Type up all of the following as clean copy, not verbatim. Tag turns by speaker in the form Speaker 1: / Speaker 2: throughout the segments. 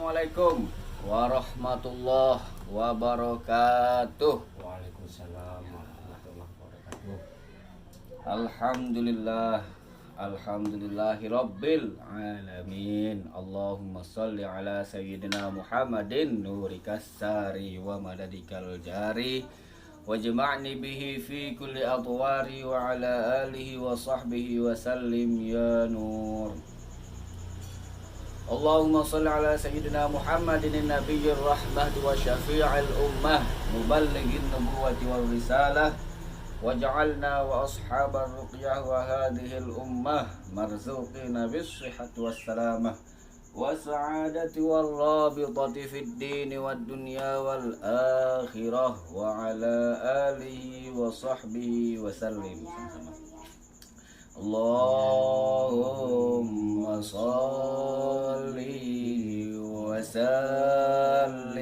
Speaker 1: Assalamualaikum warahmatullahi wabarakatuh.
Speaker 2: Waalaikumsalam warahmatullahi wabarakatuh.
Speaker 1: Alhamdulillah, alhamdulillahi rabbil alamin. Allahumma salli ala sayyidina Muhammadin nurikas sari wa madadikal jari wajma'ni bihi fi kulli adwari wa ala alihi wa sahbihi wa sallim ya nur. Allahumma salli ala sayyidina Muhammadin nabiyyir rahmah wa syafi'il ummah muballighin nubuwati wal risalah waj'alna wa ashabar ruqyah wa hadhil ummah marzuqina bis sihhati was salamah wa sa'adati wal rabitati fid dini wad dunya wal akhirah wa ala alihi wa sahbihi wa sallim. Allahumma salli wa sallim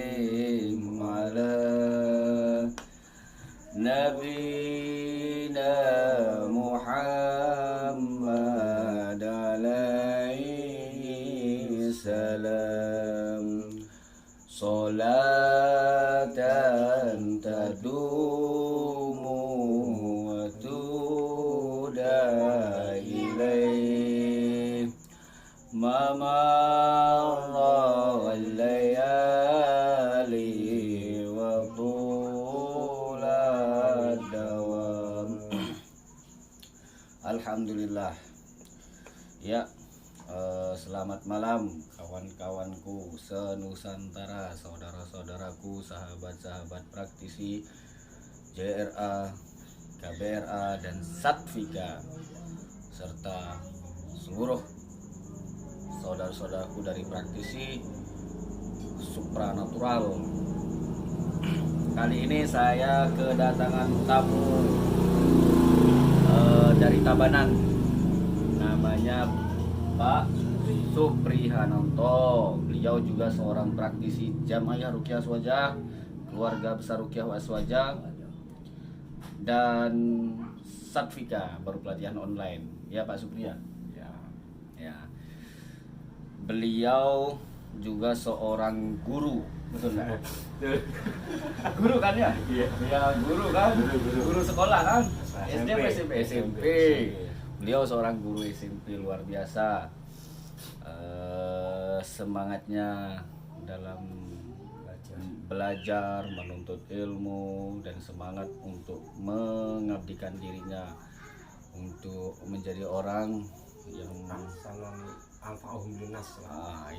Speaker 1: ala nabiyina Muhammad alaihi salam salatan tadumu wa Mamarra al-layali wa tulad dawam. Alhamdulillah. Ya, selamat malam kawan-kawanku senusantara, saudara-saudaraku, sahabat-sahabat praktisi JRA, KBRA dan Satvika serta seluruh saudara-saudaraku dari praktisi supranatural. Kali ini saya kedatangan tamu dari Tabanan, namanya Pak Suprihananto. Beliau juga seorang praktisi Jamaah Ruqyah Aswaja, keluarga besar Ruqyah Aswaja, dan Satvika, baru pelatihan online. Ya Pak Supri ya? Ya. Beliau juga seorang guru, betul nggak? Guru kan ya?
Speaker 2: Iya.
Speaker 1: Ya guru kan? Guru sekolah kan? SD, SMP. Beliau seorang guru SMP luar biasa. Semangatnya dalam belajar, menuntut ilmu, dan semangat untuk mengabdikan dirinya untuk menjadi orang yang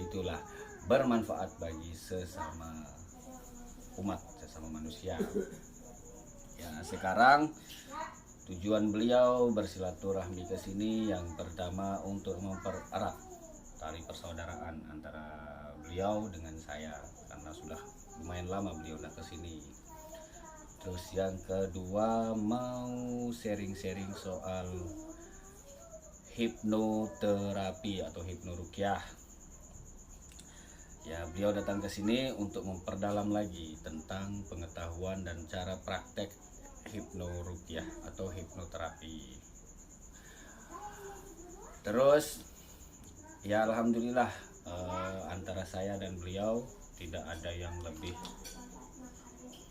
Speaker 1: itulah bermanfaat bagi sesama umat, sesama manusia. Ya, sekarang tujuan beliau bersilaturahmi ke sini yang pertama untuk mempererat tali persaudaraan antara beliau dengan saya, karena sudah lumayan lama beliau udah ke sini. Terus yang kedua mau sharing-sharing soal hipnoterapi atau hipnoruqyah. Ya, beliau datang ke sini untuk memperdalam lagi tentang pengetahuan dan cara praktek hipnoruqyah atau hipnoterapi. Terus ya alhamdulillah, antara saya dan beliau tidak ada yang lebih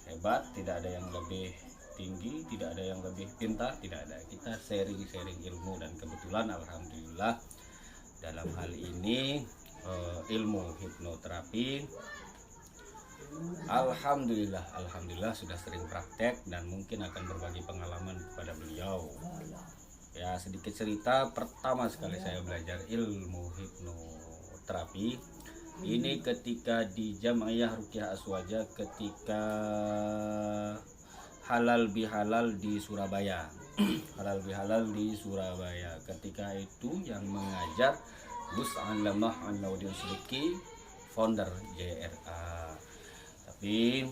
Speaker 1: hebat, tidak ada yang lebih tinggi, tidak ada yang lebih pintar, tidak ada. Kita sharing-sharing ilmu, dan kebetulan alhamdulillah dalam hal ini ilmu hipnoterapi alhamdulillah sudah sering praktek dan mungkin akan berbagi pengalaman kepada beliau. Ya, sedikit cerita, pertama sekali saya belajar ilmu hipnoterapi ini ketika di Jamaah Ruqyah Aswaja, ketika halal bihalal di Surabaya. Halal bihalal di Surabaya. Ketika itu yang mengajar Gus Alamah An-Naudin Sidiki, founder JRA. Tapi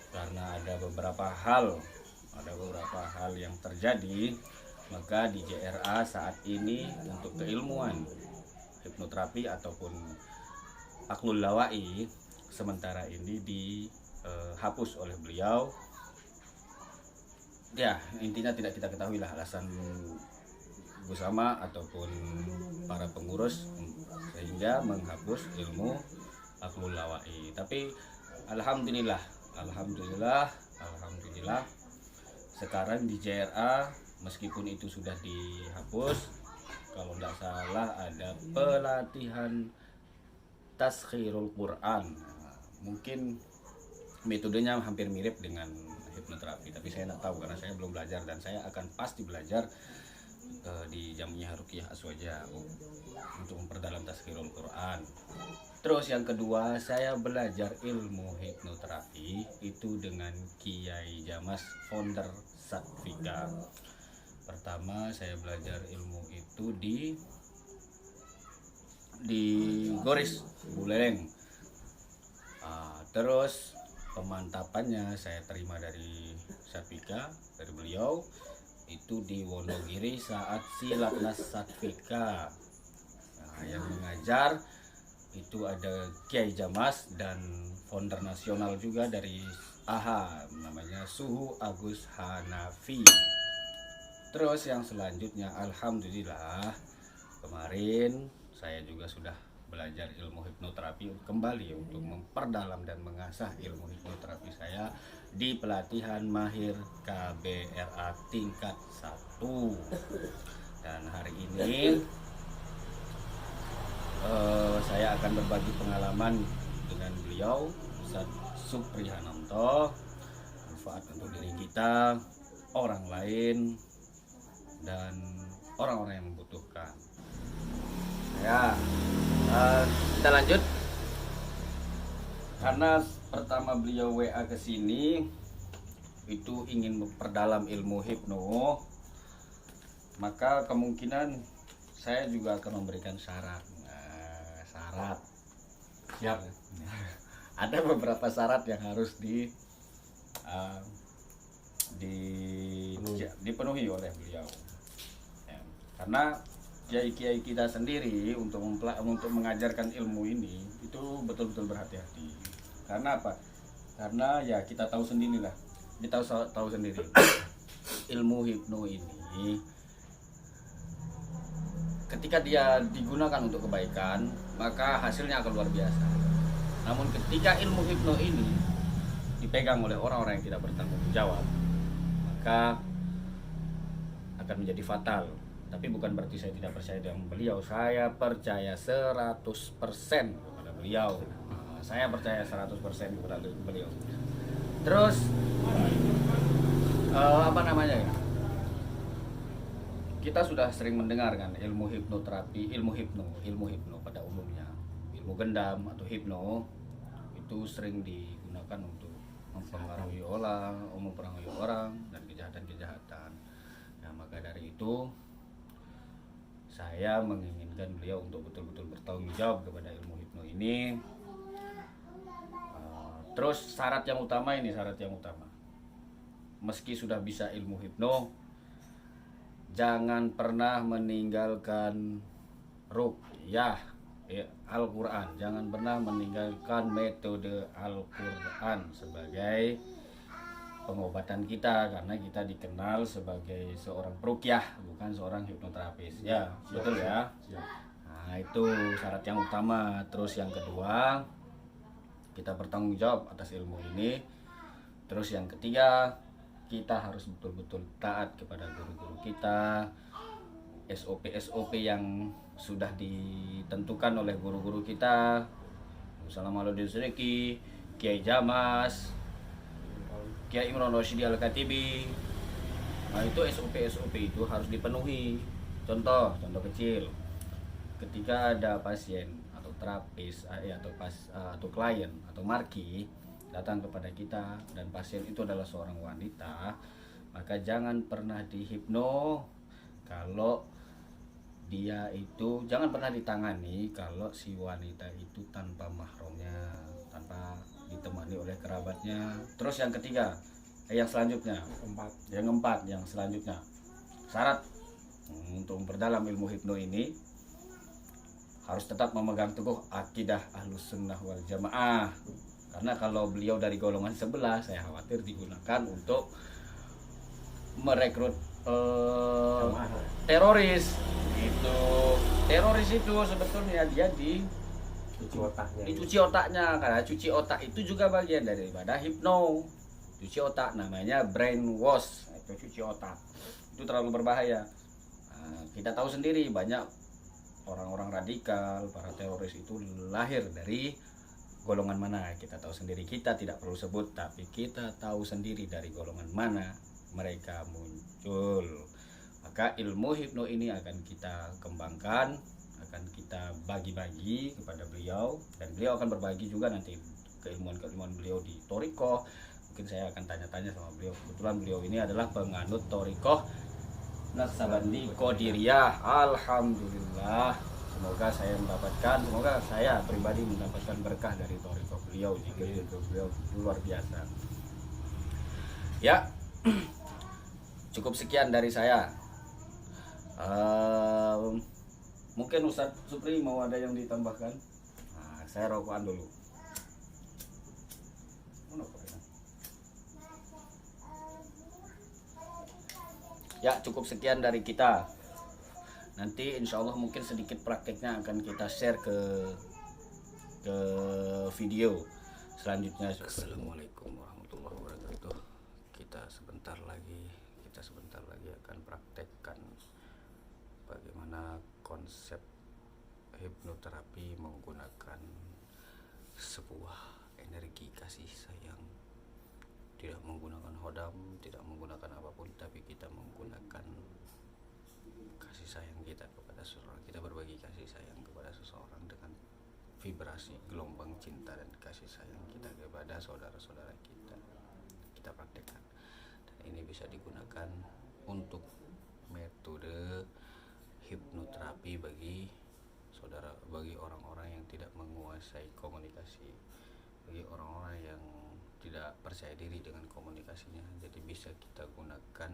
Speaker 1: karena ada beberapa hal yang terjadi, maka di JRA saat ini untuk keilmuan hipnoterapi ataupun aklul lawai sementara ini dihapus oleh beliau. Ya, intinya tidak kita ketahui lah alasan bersama ataupun para pengurus sehingga menghapus ilmu Aklul Lawai. Tapi alhamdulillah sekarang di JRA meskipun itu sudah dihapus, kalau tidak salah ada pelatihan taskhirul Quran. Mungkin metodenya hampir mirip dengan hipnoterapi, tapi saya tidak tahu karena saya belum belajar, dan saya akan pasti belajar di Jamiah Ruqyah Aswaja untuk memperdalam taskhirul Quran. Terus yang kedua, saya belajar ilmu hipnoterapi itu dengan Kiai Jamas, founder Satvika. Pertama saya belajar ilmu itu di Goris Buleleng. Terus pemantapannya saya terima dari Satvika, dari beliau itu di Wonogiri saat Silatnas Satvika. Yang mengajar itu ada Kiai Jamas dan founder nasional juga dari AHA, namanya Suhu Agus Hanafi. Terus yang selanjutnya, alhamdulillah kemarin saya juga sudah belajar ilmu hipnoterapi kembali untuk memperdalam dan mengasah ilmu hipnoterapi saya di pelatihan mahir KBRA tingkat 1. Dan hari ini saya akan berbagi pengalaman dengan beliau, Ustaz Supri Hananto, manfaat untuk diri kita, orang lain, dan orang-orang yang membutuhkan. Ya, kita lanjut. Karena pertama beliau WA ke sini itu ingin memperdalam ilmu hipno, maka kemungkinan saya juga akan memberikan syarat. Siap. Ada beberapa syarat yang harus dipenuhi oleh beliau. Ya, karena kiai-kiai kita sendiri untuk mengajarkan ilmu ini itu betul-betul berhati-hati. Karena apa? Karena ya kita tahu sendirilah. Kita tahu sendiri. Ilmu hipno ini ketika dia digunakan untuk kebaikan, maka hasilnya akan luar biasa. Namun ketika ilmu hipno ini dipegang oleh orang-orang yang tidak bertanggung jawab, maka akan menjadi fatal. Tapi bukan berarti saya tidak percaya dengan beliau. Saya percaya 100% kepada beliau. Saya percaya 100% kepada beliau. Terus kita sudah sering mendengar kan ilmu hipnoterapi, ilmu hipno pada umumnya, ilmu gendam atau hipno itu sering digunakan untuk mempengaruhi orang dan kejahatan. Nah, maka dari itu saya menginginkan beliau untuk betul-betul bertanggung jawab kepada ilmu hipno ini. Terus syarat yang utama, meski sudah bisa ilmu hipno, jangan pernah meninggalkan ruqyah Al-Quran. Jangan pernah meninggalkan metode Al-Quran sebagai pengobatan kita, karena kita dikenal sebagai seorang peruqyah, bukan seorang hipnoterapis. Ya, betul ya. Nah, itu syarat yang utama. Terus yang kedua, kita bertanggung jawab atas ilmu ini. Terus yang ketiga, kita harus betul-betul taat kepada guru-guru kita, SOP yang sudah ditentukan oleh guru-guru kita, Assalamualaikum Sreki, Kiai Jamas, Kiai Imran Rosyidi Al-Katibi. Nah, itu SOP itu harus dipenuhi. Contoh kecil, ketika ada pasien atau terapis atau klien atau marki datang kepada kita dan pasien itu adalah seorang wanita, maka jangan pernah dihipno kalau dia itu, jangan pernah ditangani kalau si wanita itu tanpa mahramnya, tanpa ditemani oleh kerabatnya. Terus yang ketiga, yang selanjutnya, yang selanjutnya, syarat untuk memperdalam ilmu hipno ini harus tetap memegang teguh akidah Ahlus Sunnah wal Jamaah. Karena kalau beliau dari golongan sebelah, saya khawatir digunakan untuk merekrut teroris. Teroris itu sebetulnya dia
Speaker 2: Cuci otaknya.
Speaker 1: dicuci otaknya, karena cuci otak itu juga bagian daripada hipno. Cuci otak namanya brainwash, itu cuci otak, itu terlalu berbahaya. Nah, kita tahu sendiri banyak orang-orang radikal, para teroris itu lahir dari golongan mana, kita tahu sendiri, kita tidak perlu sebut, tapi kita tahu sendiri dari golongan mana mereka muncul. Maka ilmu hipno ini akan kita kembangkan, akan kita bagi-bagi kepada beliau, dan beliau akan berbagi juga nanti keilmuan-keilmuan beliau di Thorikoh. Mungkin saya akan tanya-tanya sama beliau, kebetulan beliau ini adalah penganut Thorikoh Naksabandi Qadiriyah. Alhamdulillah, semoga saya pribadi mendapatkan berkah dari Thorikoh beliau, jika beliau luar biasa. Ya, cukup sekian dari saya. Mungkin Ustadz Supri mau ada yang ditambahkan? Nah, saya rokokan dulu. Ya, cukup sekian dari kita. Nanti insya Allah mungkin sedikit prakteknya akan kita share ke video selanjutnya. Assalamualaikum warahmatullahi wabarakatuh. Kita sebentar lagi akan praktekkan bagaimana konsep hipnoterapi menggunakan sebuah energi kasih sayang, tidak menggunakan hodam, tidak menggunakan apapun, tapi kita menggunakan kasih sayang kita kepada seseorang. Kita berbagi kasih sayang kepada seseorang dengan vibrasi gelombang cinta dan kasih sayang kita kepada saudara-saudara kita. Kita praktekkan, dan ini bisa digunakan untuk metode hipnoterapi bagi orang-orang yang tidak menguasai komunikasi, bagi orang-orang yang tidak percaya diri dengan komunikasinya. Jadi bisa kita gunakan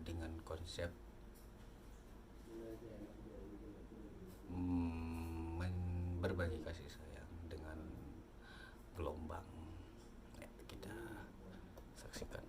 Speaker 1: dengan konsep berbagi kasih sayang dengan gelombang. Ya, kita saksikan.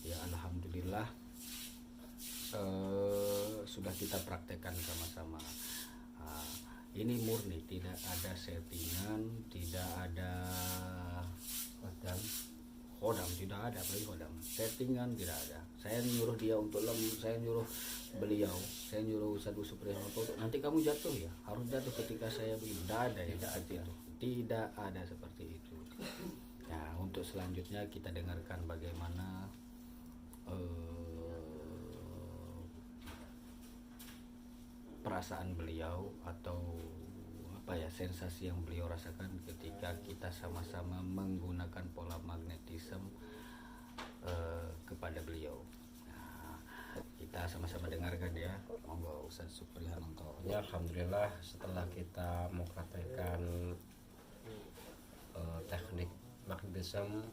Speaker 1: Ya, alhamdulillah sudah kita praktekkan sama-sama. Ini murni, tidak ada settingan, tidak ada hodam, tidak ada apalagi hodam, settingan tidak ada. Saya nyuruh dia untuk saya nyuruh beliau, saya nyuruh Ustadz Supri nanti kamu jatuh ya, harus jatuh ketika saya begini. Tidak ada seperti itu, tidak ada seperti itu.
Speaker 2: Ya, untuk selanjutnya kita dengarkan bagaimana perasaan beliau atau apa ya, sensasi yang beliau rasakan ketika kita sama-sama menggunakan pola magnetisme kepada beliau. Nah, kita sama-sama dengarkan ya. Monggo Ustaz Suprihanto.
Speaker 3: Ya, alhamdulillah setelah kita mempraktekkan teknik magnetisme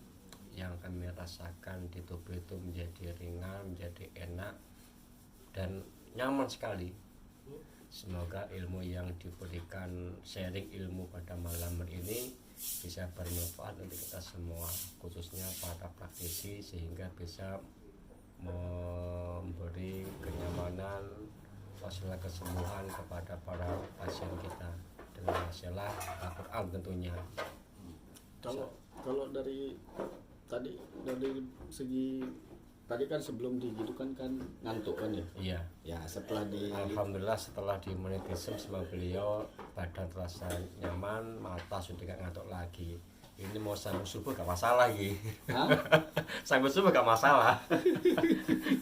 Speaker 3: yang kami rasakan di tubuh itu menjadi ringan, menjadi enak dan nyaman sekali. Semoga ilmu yang diberikan, sharing ilmu pada malam ini bisa bermanfaat untuk kita semua, khususnya para praktisi, sehingga bisa memberi kenyamanan, masalah kesembuhan kepada para pasien kita dengan masalah Al-Quran tentunya.
Speaker 1: Kalau dari segi tadi kan sebelum digitukan kan ngantuk kan ya?
Speaker 3: Iya.
Speaker 1: Ya setelah
Speaker 3: Alhamdulillah setelah di magnetisme sama beliau, badan terasa nyaman, mata sudah gak ngantuk lagi. Ini mau sambung subuh gak masalah lagi. Sambung subuh gak masalah.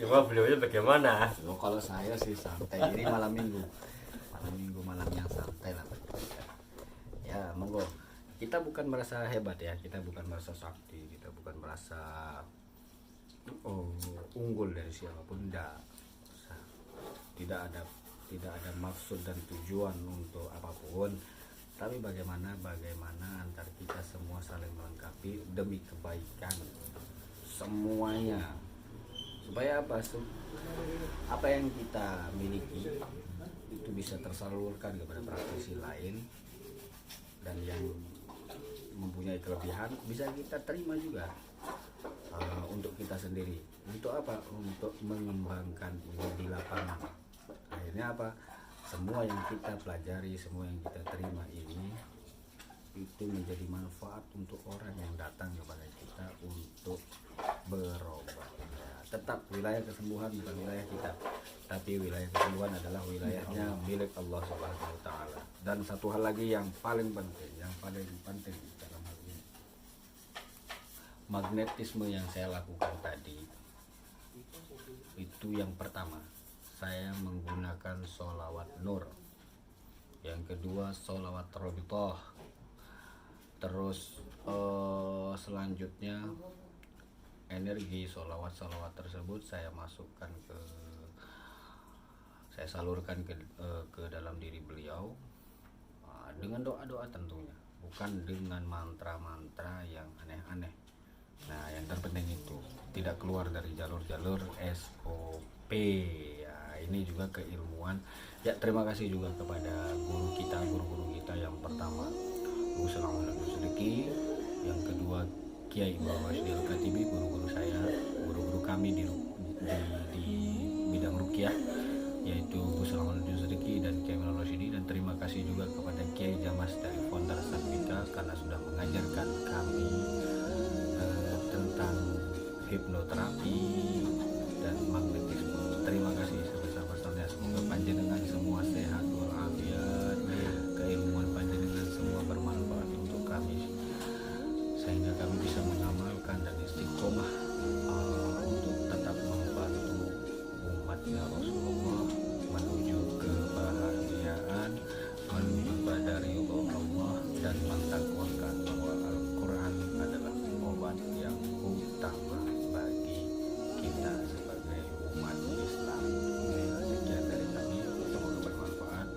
Speaker 3: Cuma beliaunya bagaimana?
Speaker 2: Kalau saya sih santai. Ini malam minggu malam yang santai lah. Ya monggo. Kita bukan merasa hebat ya, kita bukan merasa sakti, kita bukan merasa unggul dari siapapun, tidak ada maksud dan tujuan untuk apapun, tapi bagaimana antar kita semua saling melengkapi demi kebaikan semuanya, supaya apa yang kita miliki itu bisa tersalurkan kepada praktisi lain, dan yang mempunyai kelebihan bisa kita terima juga untuk kita sendiri. Untuk apa? Untuk mengembangkan ini di lapangan. Akhirnya apa? Semua yang kita pelajari, semua yang kita terima ini itu menjadi manfaat untuk orang yang datang kepada kita untuk berobat. Ya, tetap wilayah kesembuhan bukan wilayah kita, tapi wilayah kesembuhan adalah wilayahnya milik Allah Subhanahu wa taala. Dan satu hal lagi yang paling penting dalam hal ini, magnetisme yang saya lakukan tadi itu, yang pertama saya menggunakan sholawat nur, yang kedua sholawat robitoh, terus selanjutnya energi sholawat tersebut saya salurkan ke dalam diri beliau dengan doa-doa tentunya, bukan dengan mantra-mantra yang aneh-aneh. Nah, yang terpenting itu tidak keluar dari jalur-jalur SOP. Ya, ini juga keilmuan. Ya, terima kasih juga kepada guru kita yang pertama Guru Salamuddin Sedeki, yang kedua Kiai Imam Rashidi Al-Katibi, guru-guru saya, guru-guru kami di bidang ruqyah, yaitu Guru Salamuddin Sedeki dan Kiai Imam Rashidi. Dan terima kasih juga kepada Kiai Jamas dari Founder Sabita karena sudah mengajarkan kami tentang hipnoterapi dan magnetisme. Terima kasih sebesar-besarnya. Semoga panjenengan semua sehat walafiat, keilmuan panjenengan semua bermanfaat untuk kami, sehingga kami bisa mengamalkan dan istiqomah untuk tetap membantu umatnya Rasulullah menuju kebahagiaan, menuju pada ridho Allah, dan mentakwakan bahwa Al-Quran adalah obat yang utama bagi kita sebagai umat Islam. Sekian dari kami, semoga bermanfaat.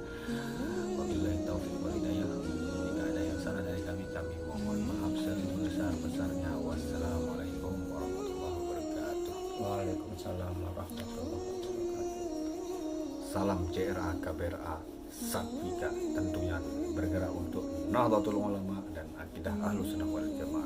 Speaker 2: Wabillahi taufiq wal hidayah. Jika ada yang salah dari kami mohon maaf sebesar-besarnya. Wassalamualaikum warahmatullahi wabarakatuh.
Speaker 3: Waalaikumsalam warahmatullahi wabarakatuh.
Speaker 2: Salam CRA KBRA Sabika, tentunya bergerak untuk Nahdlatul Ulama dan akidah Ahlus Sunnah wal Jamaah.